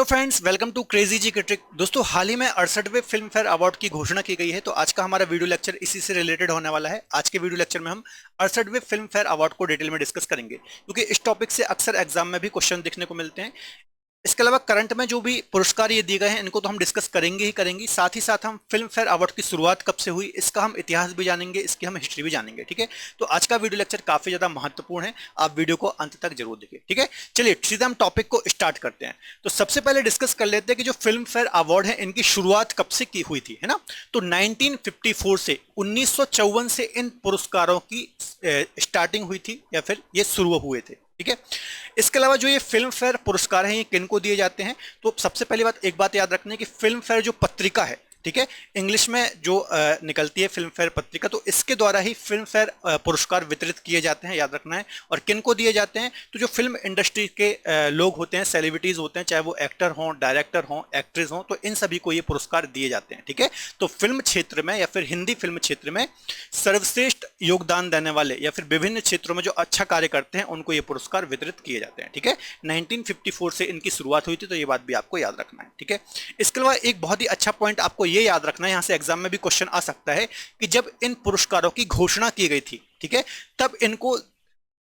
Hello friends, welcome to crazy G critic. दोस्तों, हाल ही में 68वें फिल्म फेयर अवार्ड की घोषणा की गई है। तो आज का हमारा वीडियो लेक्चर इसी से रिलेटेड होने वाला है। आज के वीडियो लेक्चर में हम 68वें फिल्म फेयर अवार्ड को डिटेल में डिस्कस करेंगे, क्योंकि इस टॉपिक से अक्सर एग्जाम में भी क्वेश्चन देखने को मिलते हैं। इसके अलावा करंट में जो भी पुरस्कार ये दिए गए हैं, इनको तो हम डिस्कस करेंगे ही करेंगे। साथ ही साथ हम फिल्म फेयर अवार्ड की शुरुआत कब से हुई, इसका हम इतिहास भी जानेंगे, इसकी हम हिस्ट्री भी जानेंगे। ठीक है, तो आज का वीडियो लेक्चर काफी ज्यादा महत्वपूर्ण है, आप वीडियो को अंत तक जरूर देखिए। ठीक है, चलिए सीधा हम टॉपिक को स्टार्ट करते हैं। तो सबसे पहले डिस्कस कर लेते हैं कि जो फिल्म फेयर अवार्ड है, इनकी शुरुआत कब से की हुई थी, है ना। तो 1954 से 1954 से इन पुरस्कारों की स्टार्टिंग हुई थी, या फिर ये शुरू हुए थे। ठीक है, इसके अलावा जो ये फिल्म फेयर पुरस्कार हैं, ये किनको दिए जाते हैं, तो सबसे पहली बात, एक बात याद रखनी है कि फिल्म फेयर जो पत्रिका है, ठीक है, इंग्लिश में जो निकलती है फिल्म फेयर पत्रिका, तो इसके द्वारा ही फिल्म फेयर पुरस्कार वितरित किए जाते हैं, याद रखना है। और किनको दिए जाते हैं, तो जो फिल्म इंडस्ट्री के लोग होते हैं, सेलिब्रिटीज होते हैं, चाहे वो एक्टर हों, डायरेक्टर हों, एक्ट्रेस हों, तो इन सभी को ये पुरस्कार दिए जाते हैं। ठीक है, तो फिल्म क्षेत्र में या फिर हिंदी फिल्म क्षेत्र में सर्वश्रेष्ठ योगदान देने वाले या फिर विभिन्न क्षेत्रों में जो अच्छा कार्य करते हैं, उनको ये पुरस्कार वितरित किए जाते हैं। ठीक है, 1954 से इनकी शुरुआत हुई थी, तो ये बात भी आपको याद रखना है। ठीक है, इसके अलावा एक बहुत ही अच्छा पॉइंट आपको ये याद रखना है, यहां से एग्जाम में भी क्वेश्चन आ सकता है कि जब इन पुरस्कारों की घोषणा की गई थी, ठीक है, तब इनको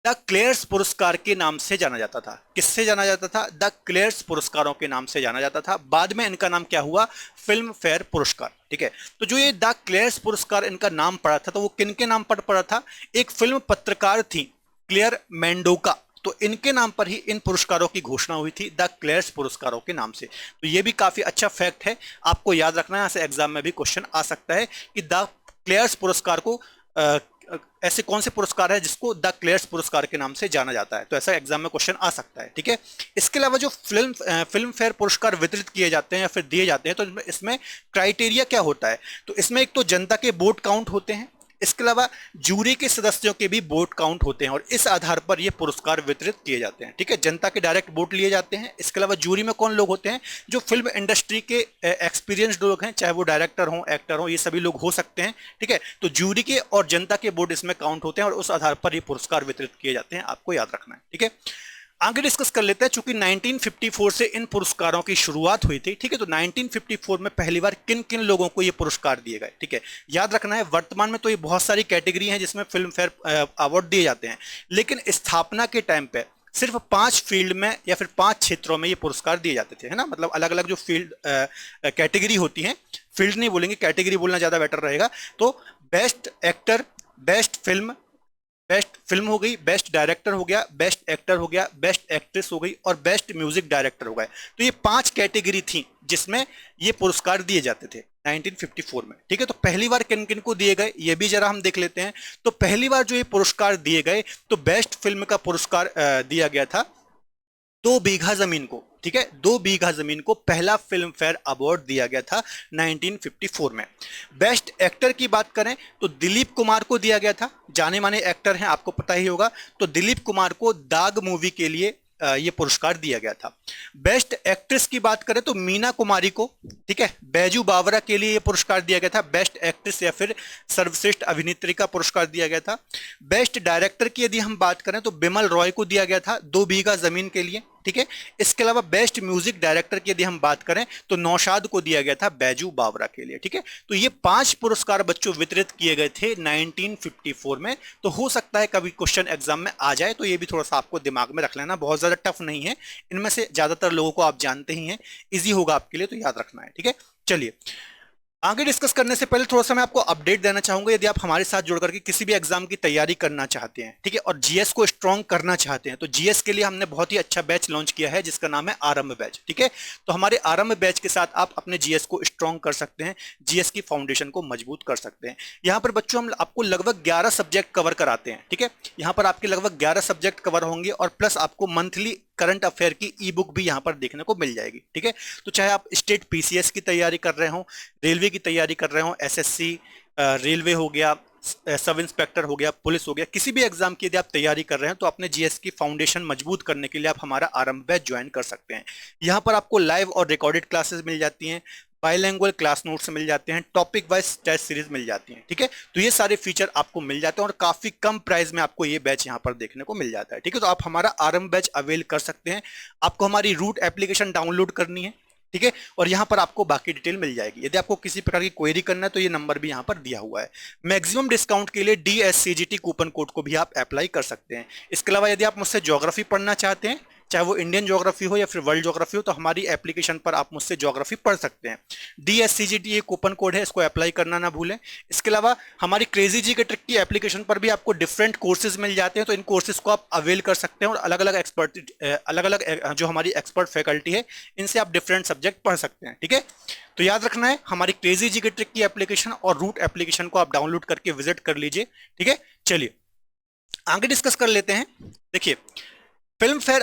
द क्लेयर्स पुरस्कार के नाम से जाना जाता था। किससे जाना जाता था? द क्लेयर्स पुरस्कारों के नाम से जाना जाता था। बाद में इनका नाम क्या हुआ? फिल्म फेयर पुरस्कार। ठीक है, तो जो ये द क्लेयर्स पुरस्कार इनका नाम पड़ा था, तो वो किन के नाम पर पड़ा था? एक फिल्म पत्रकार थी, क्लेयर मेंडोका, तो इनके नाम पर ही इन पुरस्कारों की घोषणा हुई थी, द क्लेयर्स पुरस्कारों के नाम से। तो ये भी काफी अच्छा फैक्ट है, आपको याद रखना है, यहां से एग्जाम में भी क्वेश्चन आ सकता है कि द क्लेयर्स पुरस्कार को ऐसे कौन से पुरस्कार है जिसको द क्लेयर्स पुरस्कार के नाम से जाना जाता है। तो ऐसा एग्जाम में क्वेश्चन आ सकता है। ठीक है, इसके अलावा जो फिल्म फेयर पुरस्कार वितरित किए जाते हैं या फिर दिए जाते हैं, तो इसमें क्राइटेरिया क्या होता है? तो इसमें एक तो जनता के वोट काउंट होते हैं, इसके अलावा जूरी के सदस्यों के भी वोट काउंट होते हैं, और इस आधार पर ये पुरस्कार वितरित किए जाते हैं। ठीक है, जनता के डायरेक्ट वोट लिए जाते हैं। इसके अलावा जूरी में कौन लोग होते हैं? जो फिल्म इंडस्ट्री के एक्सपीरियंस्ड लोग हैं, चाहे वो डायरेक्टर हों, एक्टर हों, ये सभी लोग हो सकते हैं। ठीक है, तो जूरी के और जनता के वोट इसमें काउंट होते हैं, और उस आधार पर ये पुरस्कार वितरित किए जाते हैं, आपको याद रखना है। ठीक है, आगे डिस्कस कर लेते हैं। चूंकि 1954 से इन पुरस्कारों की शुरुआत हुई थी, ठीक है, तो 1954 में पहली बार किन किन लोगों को ये पुरस्कार दिए गए? ठीक है, याद रखना है, वर्तमान में तो ये बहुत सारी कैटेगरी हैं जिसमें फिल्म फेयर अवार्ड दिए जाते हैं, लेकिन स्थापना के टाइम पे सिर्फ 5 फील्ड में या फिर 5 क्षेत्रों में ये पुरस्कार दिए जाते थे, है ना। मतलब अलग अलग जो फील्ड कैटेगरी होती हैं, फील्ड नहीं बोलेंगे, कैटेगरी बोलना ज्यादा बेटर रहेगा। तो बेस्ट एक्टर, बेस्ट फिल्म हो गई, बेस्ट डायरेक्टर हो गया, बेस्ट एक्टर हो गया, बेस्ट एक्ट्रेस हो गई, और बेस्ट म्यूजिक डायरेक्टर हो गए। तो ये 5 कैटेगरी थी जिसमें ये पुरस्कार दिए जाते थे 1954 में। ठीक है, तो पहली बार किन किन को दिए गए, ये भी जरा हम देख लेते हैं। तो पहली बार जो ये पुरस्कार दिए गए, तो बेस्ट फिल्म का पुरस्कार दिया गया था 2 बीघा जमीन को। ठीक है, 2 बीघा जमीन को पहला फिल्म फेयर अवार्ड दिया गया था 1954 में। बेस्ट एक्टर की बात करें तो दिलीप कुमार को दिया गया था, जाने माने एक्टर हैं, आपको पता ही होगा। तो दिलीप कुमार को दाग मूवी के लिए ये पुरस्कार दिया गया था। बेस्ट एक्ट्रेस की बात करें तो मीना कुमारी को, ठीक है, बैजू बावरा के लिए ये पुरस्कार दिया गया था, बेस्ट एक्ट्रेस या फिर सर्वश्रेष्ठ अभिनेत्री का पुरस्कार दिया गया था। बेस्ट डायरेक्टर की यदि हम बात करें तो बिमल रॉय को दिया गया था 2 बीघा जमीन के लिए। ठीक है, इसके अलावा बेस्ट म्यूजिक डायरेक्टर की यदि हम बात करें तो नौशाद को दिया गया था बैजू बावरा के लिए। ठीक है, तो ये 5 पुरस्कार बच्चों वितरित किए गए थे 1954 में। तो हो सकता है कभी क्वेश्चन एग्जाम में आ जाए, तो ये भी थोड़ा सा आपको दिमाग में रख लेना, बहुत ज्यादा टफ नहीं है, इनमें से ज्यादातर लोगों को आप जानते ही हैं, इजी होगा आपके लिए, तो याद रखना है। ठीक है, चलिए आगे डिस्कस करने से पहले थोड़ा सा मैं आपको अपडेट देना चाहूंगा। यदि आप हमारे साथ जुड़ करके किसी भी एग्जाम की तैयारी करना चाहते हैं, ठीक है, और जीएस को स्ट्रॉन्ग करना चाहते हैं, तो जीएस के लिए हमने बहुत ही अच्छा बैच लॉन्च किया है जिसका नाम है आरंभ बैच। ठीक है, तो हमारे आरंभ बैच के साथ आप अपने जीएस को स्ट्रॉन्ग कर सकते हैं, जीएस की फाउंडेशन को मजबूत कर सकते हैं। यहाँ पर बच्चों हम आपको लगभग 11 सब्जेक्ट कवर कराते हैं। ठीक है, यहाँ पर आपके लगभग 11 सब्जेक्ट कवर होंगे, और प्लस आपको मंथली करंट अफेयर की ई बुक भी यहाँ पर देखने को मिल जाएगी। ठीक है, तो चाहे आप स्टेट पीसीएस की तैयारी कर रहे हो, रेलवे की तैयारी कर रहे हो, एसएससी, रेलवे हो गया, सब इंस्पेक्टर हो गया, पुलिस हो गया, किसी भी एग्जाम की यदि आप तैयारी कर रहे हैं, तो अपने जीएस की फाउंडेशन मजबूत करने के लिए आप हमारा आरंभ बैच ज्वाइन कर सकते हैं। यहाँ पर आपको लाइव और रिकॉर्डेड क्लासेस मिल जाती हैं, बाइलिंगुअल क्लास नोट्स मिल जाते हैं, टॉपिक वाइज टेस्ट सीरीज मिल जाती हैं। ठीक है, तो ये सारे फीचर आपको मिल जाते हैं और काफी कम प्राइस में आपको ये बैच यहाँ पर देखने को मिल जाता है। ठीक है, तो आप हमारा आरंभ बैच अवेल कर सकते हैं। आपको हमारी रूट एप्लीकेशन डाउनलोड करनी है, ठीक है, और यहाँ पर आपको बाकी डिटेल मिल जाएगी। यदि आपको किसी प्रकार की क्वेरी करना है तो ये नंबर भी यहाँ पर दिया हुआ है। मैक्सिमम डिस्काउंट के लिए DSCGT कूपन कोड को भी आप अप्लाई कर सकते हैं। इसके अलावा यदि आप मुझसे ज्योग्राफी पढ़ना चाहते हैं, चाहे वो इंडियन ज्योग्राफी हो या फिर वर्ल्ड ज्योग्राफी हो, तो हमारी एप्लीकेशन पर आप मुझसे ज्योग्राफी पढ़ सकते हैं। DSCGT ये कूपन कोड है, इसको अप्लाई करना ना भूलें। इसके अलावा हमारी क्रेजी जी के ट्रिक की एप्लीकेशन पर भी आपको डिफरेंट कोर्सेज मिल जाते हैं, तो इन कोर्सेज को आप अवेल कर सकते हैं और अलग अलग जो हमारी एक्सपर्ट फैकल्टी है, इनसे आप डिफरेंट सब्जेक्ट पढ़ सकते हैं। ठीक है, तो याद रखना है, हमारी क्रेजी जी के ट्रिक की एप्लीकेशन और रूट एप्लीकेशन को आप डाउनलोड करके विजिट कर लीजिए। ठीक है, चलिए आगे डिस्कस कर लेते हैं। देखिए, फिल्म फेयर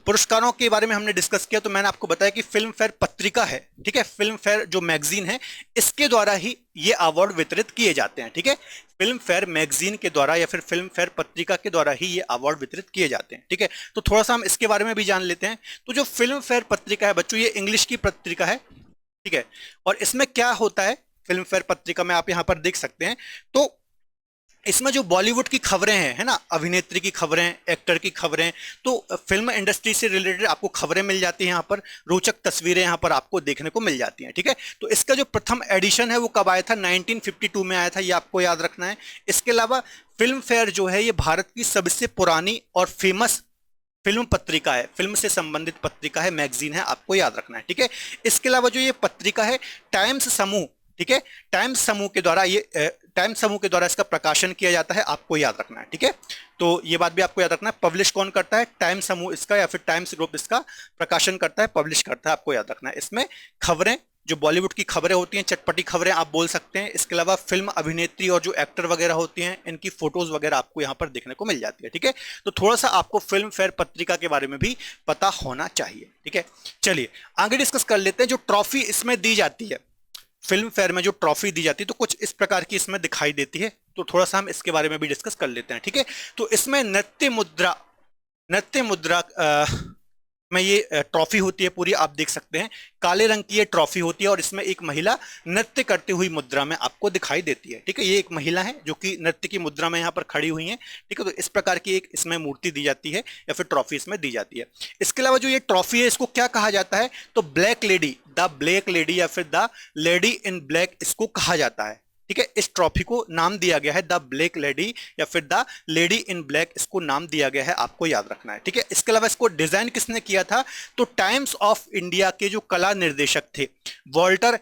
पुरस्कारों के बारे में हमने डिस्कस किया, तो मैंने आपको बताया कि फिल्म फेयर पत्रिका है, ठीक है, फिल्म फेयर जो मैगजीन है, इसके द्वारा ही ये अवार्ड वितरित किए जाते हैं। ठीक है, फिल्म फेयर मैगजीन के द्वारा या फिर फिल्म फेयर पत्रिका के द्वारा ही ये अवार्ड वितरित किए जाते हैं। ठीक है, तो थोड़ा सा हम इसके बारे में भी जान लेते हैं। तो जो फिल्म फेयर पत्रिका है बच्चों, ये इंग्लिश की पत्रिका है। ठीक है, और इसमें क्या होता है, फिल्म फेयर पत्रिका में आप यहां पर देख सकते हैं, तो इसमें जो बॉलीवुड की खबरें हैं, है ना, अभिनेत्री की खबरें, एक्टर की खबरें, तो फिल्म इंडस्ट्री से रिलेटेड आपको खबरें मिल जाती हैं यहाँ पर, रोचक तस्वीरें यहाँ पर आपको देखने को मिल जाती हैं। ठीक है, तो इसका जो प्रथम एडिशन है वो कब आया था, 1952 में आया था, ये आपको याद रखना है। इसके अलावा फिल्म फेयर जो है ये भारत की सबसे पुरानी और फेमस फिल्म पत्रिका है, फिल्म से संबंधित पत्रिका है, मैगजीन है, आपको याद रखना है। ठीक है, इसके अलावा जो ये पत्रिका है टाइम्स समूह, ठीक है, टाइम्स समूह के द्वारा टाइम्स समूह के द्वारा इसका प्रकाशन किया जाता है, आपको याद रखना है। ठीक है, तो ये बात भी आपको याद रखना है। पब्लिश कौन करता है, टाइम्स समूह इसका या फिर टाइम्स ग्रुप इसका प्रकाशन करता है, पब्लिश करता है, आपको याद रखना है। इसमें खबरें, जो बॉलीवुड की खबरें होती हैं, चटपटी खबरें आप बोल सकते हैं। इसके अलावा फिल्म अभिनेत्री और जो एक्टर वगैरह होती हैं, इनकी फोटोज वगैरह आपको यहाँ पर देखने को मिल जाती है। ठीक है, तो थोड़ा सा आपको फिल्म फेयर पत्रिका के बारे में भी पता होना चाहिए। ठीक है, चलिए आगे डिस्कस कर लेते हैं। जो ट्रॉफी इसमें दी जाती है, फिल्म फेयर में जो ट्रॉफी दी जाती है, तो कुछ इस प्रकार की इसमें दिखाई देती है, तो थोड़ा सा हम इसके बारे में भी डिस्कस कर लेते हैं। ठीक है, तो इसमें नृत्य मुद्रा में ये ट्रॉफी होती है पूरी, आप देख सकते हैं, काले रंग की ये ट्रॉफी होती है और इसमें एक महिला नृत्य करती हुई मुद्रा में आपको दिखाई देती है। ठीक है, ये एक महिला है जो कि नृत्य की मुद्रा में यहाँ पर खड़ी हुई है। ठीक है, तो इस प्रकार की एक इसमें मूर्ति दी जाती है या फिर ट्रॉफी इसमें दी जाती है। इसके अलावा जो ये ट्रॉफी है, इसको क्या कहा जाता है, तो black lady, the black lady या फिर द लेडी इन ब्लैक इसको कहा जाता है। ठीक है, इस ट्रॉफी को नाम दिया गया है द ब्लैक लेडी या फिर द लेडी इन ब्लैक, इसको नाम दिया गया है, आपको याद रखना है। ठीक है, इसके अलावा इसको डिजाइन किसने किया था, तो टाइम्स ऑफ इंडिया के जो कला निर्देशक थे वॉल्टर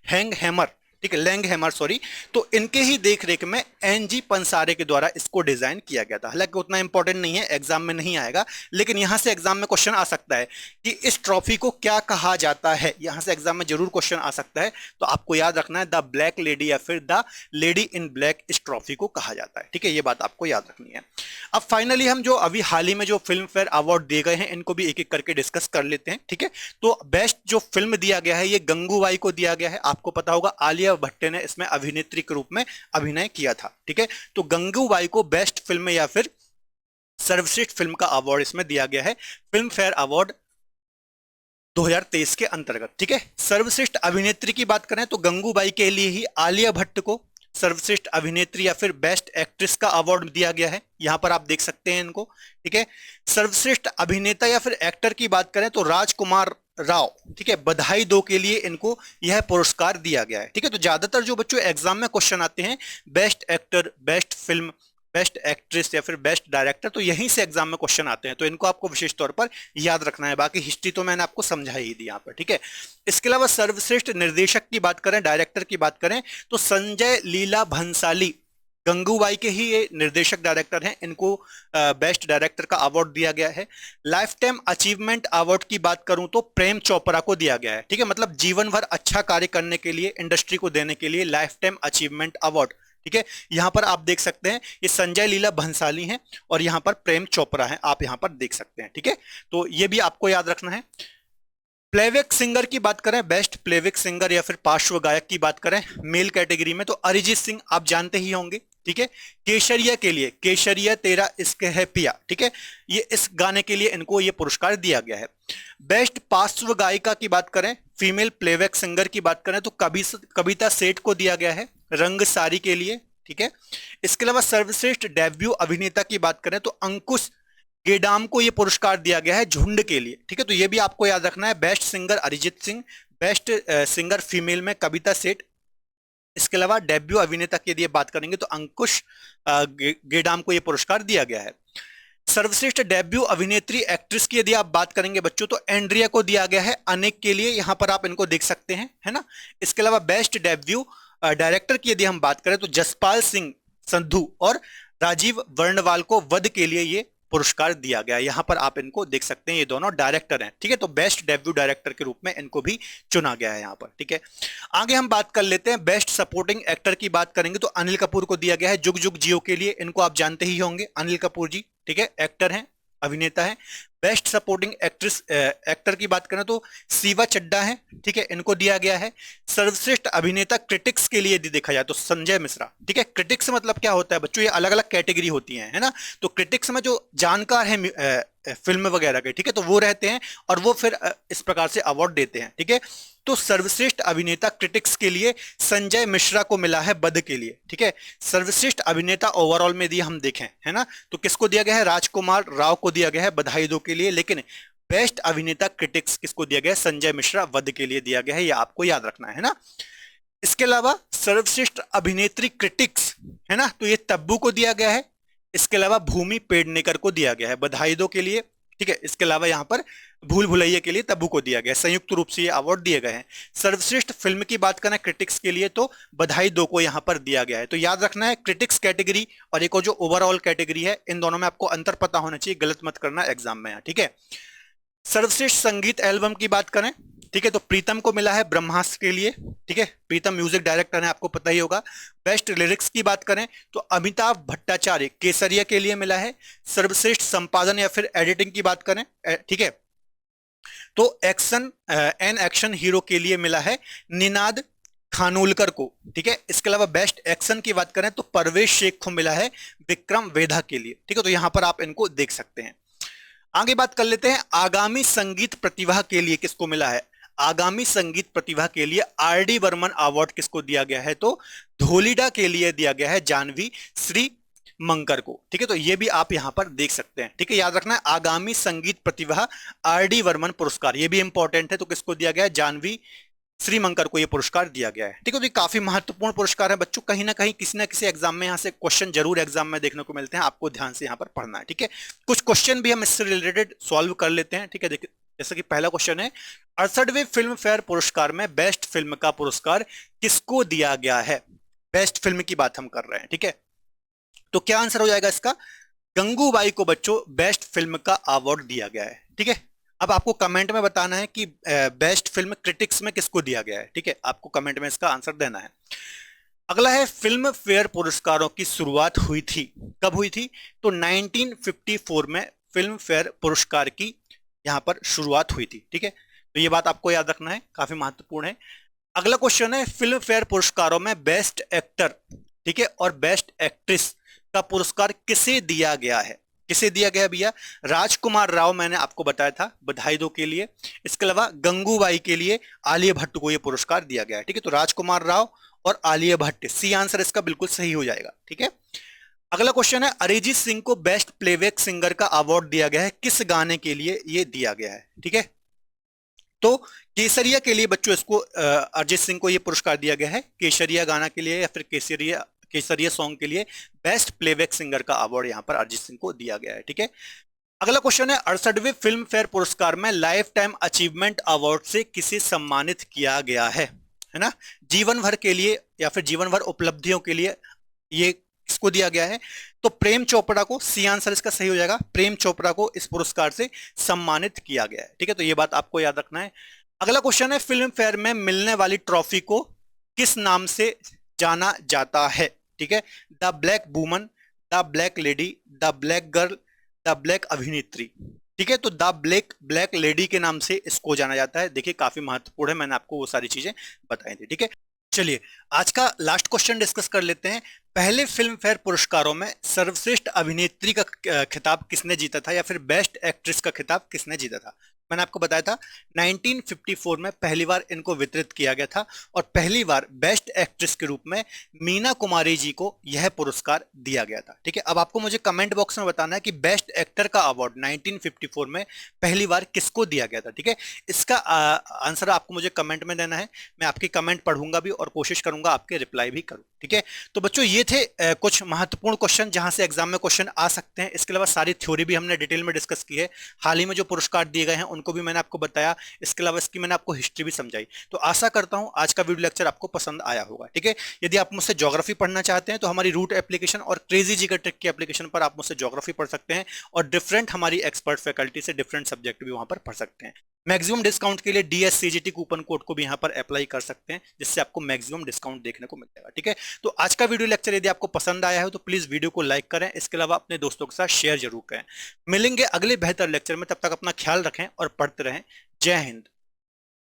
हैंगहैमर, ठीक है, लैंगहैमर सॉरी, तो इनके ही देखरेख में NG पंसारे के द्वारा इसको डिजाइन किया गया था। हालांकि उतना इंपॉर्टेंट नहीं है, एग्जाम में नहीं आएगा, लेकिन यहां से एग्जाम में क्वेश्चन आ सकता है कि इस ट्रॉफी को क्या कहा जाता है, यहां से एग्जाम में जरूर क्वेश्चन आ सकता है, तो आपको याद रखना है द ब्लैक लेडी या फिर द लेडी इन ब्लैक इस ट्रॉफी को कहा जाता है। ठीक है, ये बात आपको याद रखनी है। अब फाइनली हम जो अभी हाल ही में जो फिल्म फेयर अवार्ड दिए गए हैं, इनको भी एक एक करके डिस्कस कर लेते हैं। ठीक है, तो बेस्ट जो फिल्म दिया गया है ये गंगूबाई को दिया गया है। आपको पता होगा आलिया भट्ट ने इसमें अभिनेत्री के रूप में अभिनय किया था। ठीक है, तो गंगूबाई को बेस्ट फिल्म या फिर सर्वश्रेष्ठ फिल्म का अवार्ड इसमें दिया गया है फिल्म फेयर अवार्ड 2023 के अंतर्गत। ठीक है, सर्वश्रेष्ठ अभिनेत्री की बात करें तो गंगूबाई के लिए ही आलिया भट्ट को सर्वश्रेष्ठ अभिनेत्री या फिर बेस्ट एक्ट्रेस का अवार्ड दिया गया है, यहां पर आप देख सकते हैं इनको। ठीक है, सर्वश्रेष्ठ अभिनेता या फिर एक्टर की बात करें तो राजकुमार राव, ठीक है, बधाई दो के लिए इनको यह पुरस्कार दिया गया है। ठीक है, तो ज्यादातर जो बच्चों एग्जाम में क्वेश्चन आते हैं best actor, best film, best actress या फिर बेस्ट डायरेक्टर, तो यहीं से एग्जाम में क्वेश्चन आते हैं, तो इनको आपको विशेष तौर पर याद रखना है। बाकी हिस्ट्री तो मैंने आपको समझाई ही दी यहाँ पर। ठीक है, इसके अलावा सर्वश्रेष्ठ निर्देशक की बात करें, डायरेक्टर की बात करें तो संजय लीला भंसाली, गंगूबाई के ही ये निर्देशक डायरेक्टर हैं, इनको बेस्ट डायरेक्टर का अवार्ड दिया गया है। लाइफ टाइम अचीवमेंट अवार्ड की बात करूं तो प्रेम चोपड़ा को दिया गया है। ठीक है, मतलब जीवन भर अच्छा कार्य करने के लिए इंडस्ट्री को देने के लिए लाइफ टाइम अचीवमेंट अवार्ड। ठीक है, यहां पर आप देख सकते हैं ये संजय लीला भंसाली हैं और यहां पर प्रेम चोपड़ा हैं, आप यहां पर देख सकते हैं। ठीक है, तो ये भी आपको याद रखना है। प्लेबैक सिंगर की बात करें, बेस्ट प्लेबैक सिंगर या फिर पार्श्व गायक की बात करें मेल कैटेगरी में तो अरिजीत सिंह आप जानते ही होंगे। ठीक है। केशरिया के लिए, केशरिया तेरा इश्क है पिया, ठीक है, ये इस गाने के लिए इनको ये पुरस्कार दिया गया है। बेस्ट पार्श्व गायिका की बात करें, फीमेल प्लेबैक सिंगर की बात करें तो कविता सेठ को दिया गया है रंग सारी के लिए, ठीक है। इसके अलावा सर्वश्रेष्ठ डेब्यू अभिनेता की बात करें तो अंकुश गेडाम को यह पुरस्कार दिया गया है झुंड के लिए, ठीक है। तो ये भी आपको याद रखना है। Best singer Arijit Singh, best singer female में कविता सेठ। इसके अलावा डेब्यू अभिनेता के लिए बात करेंगे तो अंकुश गेडाम को यह पुरस्कार दिया गया है। सर्वश्रेष्ठ डेब्यू अभिनेत्री एक्ट्रेस की यदि आप बात करेंगे बच्चों तो एंड्रिया को दिया गया है अनेक के लिए, यहां पर आप इनको देख सकते हैं, है ना। इसके अलावा बेस्ट डेब्यू डायरेक्टर की यदि हम बात करें तो जसपाल सिंह संधू और राजीव वर्णवाल को वध के लिए ये पुरस्कार दिया गया। यहां पर आप इनको देख सकते हैं, ये दोनों डायरेक्टर हैं, ठीक है। तो बेस्ट डेब्यू डायरेक्टर के रूप में इनको भी चुना गया है यहां पर, ठीक है। आगे हम बात कर लेते हैं बेस्ट सपोर्टिंग एक्टर की बात करेंगे तो अनिल कपूर को दिया गया है जुग जुग जियो के लिए, इनको आप जानते ही होंगे अनिल कपूर जी, ठीक है, एक्टर हैं, अभिनेता है। बेस्ट सपोर्टिंग एक्ट्रेस एक्टर की बात करें तो सीवा चड्डा है, ठीक है, इनको दिया गया है। सर्वश्रेष्ठ अभिनेता क्रिटिक्स के लिए यदि देखा जाए तो संजय मिश्रा, ठीक है। क्रिटिक्स मतलब क्या होता है बच्चों, ये अलग अलग कैटेगरी होती है ना। तो क्रिटिक्स में जो जानकार है फिल्म वगैरह के, ठीक है, तो वो रहते हैं और वो फिर इस प्रकार से अवार्ड देते हैं, ठीक है। तो सर्वश्रेष्ठ अभिनेता क्रिटिक्स के लिए संजय मिश्रा को मिला है बध के लिए, ठीक है। सर्वश्रेष्ठ अभिनेता ओवरऑल में यदि हम देखें, है ना, तो किसको दिया गया है, राजकुमार राव को दिया गया है बधाई दो के लिए, लेकिन बेस्ट अभिनेता क्रिटिक्स किसको दिया गया है, संजय मिश्रा वध के लिए दिया गया है, ये आपको याद रखना है ना। इसके अलावा सर्वश्रेष्ठ अभिनेत्री क्रिटिक्स, है ना, तो ये तब्बू को दिया गया है। इसके अलावा भूमि पेडनेकर को दिया गया है बधाई दो के लिए, ठीक है। इसके अलावा यहां पर भूल भुलैया के लिए तब्बू को दिया गया है, संयुक्त रूप से ये अवार्ड दिए गए हैं। सर्वश्रेष्ठ फिल्म की बात करें क्रिटिक्स के लिए तो बधाई दो को यहां पर दिया गया है। तो याद रखना है क्रिटिक्स कैटेगरी और एक और जो ओवरऑल कैटेगरी है, इन दोनों में आपको अंतर पता होना चाहिए, गलत मत करना एग्जाम में, ठीक है। सर्वश्रेष्ठ संगीत एल्बम की बात करें, ठीक है, तो प्रीतम को मिला है ब्रह्मास्त्र के लिए, ठीक है, प्रीतम म्यूजिक डायरेक्टर है, आपको पता ही होगा। बेस्ट लिरिक्स की बात करें तो अमिताभ भट्टाचार्य केसरिया के लिए मिला है। सर्वश्रेष्ठ संपादन या फिर एडिटिंग की बात करें, ठीक है, तो एक्शन हीरो के लिए मिला है निनाद खानोलकर को, ठीक है। इसके अलावा बेस्ट एक्शन की बात करें तो परवेश शेख को मिला है विक्रम वेधा के लिए, ठीक है। तो यहां पर आप इनको देख सकते हैं। आगे बात कर लेते हैं आगामी संगीत प्रतिभा के लिए किसको मिला है। आगामी संगीत प्रतिभा के लिए आर.डी. बर्मन अवार्ड किसको दिया गया है, तो धोलीडा के लिए दिया गया है जानवी श्री मंकर को, ठीक है। तो ये भी आप यहां पर देख सकते हैं, ठीक है। याद रखना है आगामी संगीत प्रतिभा आर.डी. बर्मन पुरस्कार, ये भी इंपॉर्टेंट है। तो किसको दिया गया है, जानवी श्रीमंकर को यह पुरस्कार दिया गया है, ठीक है। तो ये काफी महत्वपूर्ण पुरस्कार है बच्चों, कहीं ना कहीं किसी ना किसी एग्जाम में यहाँ से क्वेश्चन जरूर एग्जाम में देखने को मिलते हैं, आपको ध्यान से यहाँ पर पढ़ना है, ठीक है। कुछ क्वेश्चन भी हम इससे रिलेटेड सॉल्व कर लेते हैं, ठीक है। देखिए जैसे कि पहला क्वेश्चन है 68वें फिल्म फेयर पुरस्कार में बेस्ट फिल्म का पुरस्कार किसको दिया गया है। बेस्ट फिल्म की बात हम कर रहे हैं, ठीक है। तो क्या आंसर हो जाएगा इसका, गंगूबाई को बच्चों बेस्ट फिल्म का अवार्ड दिया गया है, ठीक है। अब आपको कमेंट में बताना है कि बेस्ट फिल्म क्रिटिक्स में किसको दिया गया है, ठीक है, आपको कमेंट में इसका आंसर देना है। अगला है फिल्म फेयर पुरस्कारों की शुरुआत हुई थी, कब हुई थी, तो 1954 में फिल्म फेयर पुरस्कार की यहां पर शुरुआत हुई थी, ठीक है। तो ये बात आपको याद रखना है, काफी महत्वपूर्ण है। अगला क्वेश्चन है फिल्म फेयर पुरस्कारों में बेस्ट एक्टर, ठीक है, और बेस्ट एक्ट्रेस का पुरस्कार किसे दिया गया है, किसे दिया गया भैया, राजकुमार राव मैंने आपको बताया था बधाई दो के लिए। इसके अलावा गंगूबाई के लिए आलिया भट्ट को यह पुरस्कार दिया गया है, ठीक है। तो राजकुमार राव और आलिया भट्ट, सी आंसर इसका बिल्कुल सही हो जाएगा, ठीक है। अगला क्वेश्चन है अरिजीत सिंह को बेस्ट प्लेबैक सिंगर का अवार्ड दिया गया है, किस गाने के लिए यह दिया गया है, ठीक है। तो केसरिया के लिए बच्चों इसको अरिजीत सिंह को यह पुरस्कार दिया गया है, केसरिया गाना के लिए या फिर केसरिया सॉन्ग के लिए बेस्ट प्लेबैक सिंगर का अवार्ड यहां पर अरिजीत सिंह को दिया गया है, ठीक है। अगला क्वेश्चन है 68वें फिल्म फेयर पुरस्कार में लाइफ टाइम अचीवमेंट अवार्ड से किसे सम्मानित किया गया है ना, जीवन भर के लिए या फिर जीवन भर उपलब्धियों के लिए ये किसको दिया गया है, तो प्रेम चोपड़ा को, सी आंसर इसका सही हो जाएगा, प्रेम चोपड़ा को इस पुरस्कार से सम्मानित किया गया है, ठीक है। तो ये बात आपको याद रखना है। अगला क्वेश्चन है फिल्म फेयर में मिलने वाली ट्रॉफी को किस नाम से जाना जाता है, ठीक है, the black woman, the black lady, the black girl, the black अभिनेत्री, ठीक है। तो द ब्लैक लेडी के नाम से इसको जाना जाता है। देखिए काफी महत्वपूर्ण है, मैंने आपको वो सारी चीजें बताई थी, ठीक है। चलिए, आज का लास्ट क्वेश्चन डिस्कस कर लेते हैं। पहले फिल्म फेयर पुरस्कारों में सर्वश्रेष्ठ अभिनेत्री का खिताब किसने जीता था, या फिर बेस्ट एक्ट्रेस का खिताब किसने जीता था? मैंने आपको बताया था 1954 में पहली बार इनको वितरित किया गया था, और पहली बार बेस्ट एक्ट्रेस के रूप में मीना कुमारी जी को यह पुरस्कार दिया गया था। ठीक है, अब आपको मुझे कमेंट बॉक्स में बताना है कि बेस्ट एक्टर का अवार्ड 1954 में पहली बार किसको दिया गया था। ठीक है, इसका आंसर आपको मुझे कमेंट में देना है। मैं आपकी कमेंट पढ़ूंगा भी और कोशिश करूंगा आपके रिप्लाई भी करूं। ठीक है, तो बच्चों ये थे कुछ महत्वपूर्ण क्वेश्चन जहां से एग्जाम में क्वेश्चन आ सकते हैं। इसके अलावा सारी थ्योरी भी हमने डिटेल में डिस्कस की है। हाल ही में जो पुरस्कार दिए गए हैं उनको भी मैंने आपको बताया। इसके अलावा इसकी मैंने आपको हिस्ट्री भी समझाई। तो आशा करता हूं आज का वीडियो लेक्चर आपको पसंद आया होगा। ठीक है, यदि आप मुझसे ज्योग्राफी पढ़ना चाहते हैं तो हमारी रूट एप्लीकेशन और क्रेजी जीके ट्रिक की एप्लीकेशन पर आप मुझसे ज्योग्राफी पढ़ सकते हैं, और डिफरेंट हमारी एक्सपर्ट फैकल्टी से डिफरेंट सब्जेक्ट भी वहां पर पढ़ सकते हैं। मैक्सिमम डिस्काउंट के लिए डीएससीजीटी कूपन कोड को भी यहां पर अप्लाई कर सकते हैं, जिससे आपको मैक्सिमम डिस्काउंट देखने को मिल जाएगा। ठीक है, तो आज का वीडियो लेक्चर यदि आपको पसंद आया है तो प्लीज वीडियो को लाइक करें। इसके अलावा अपने दोस्तों के साथ शेयर जरूर करें। मिलेंगे अगले बेहतर लेक्चर में, तब तक अपना ख्याल रखें और पढ़ते रहें। जय हिंद।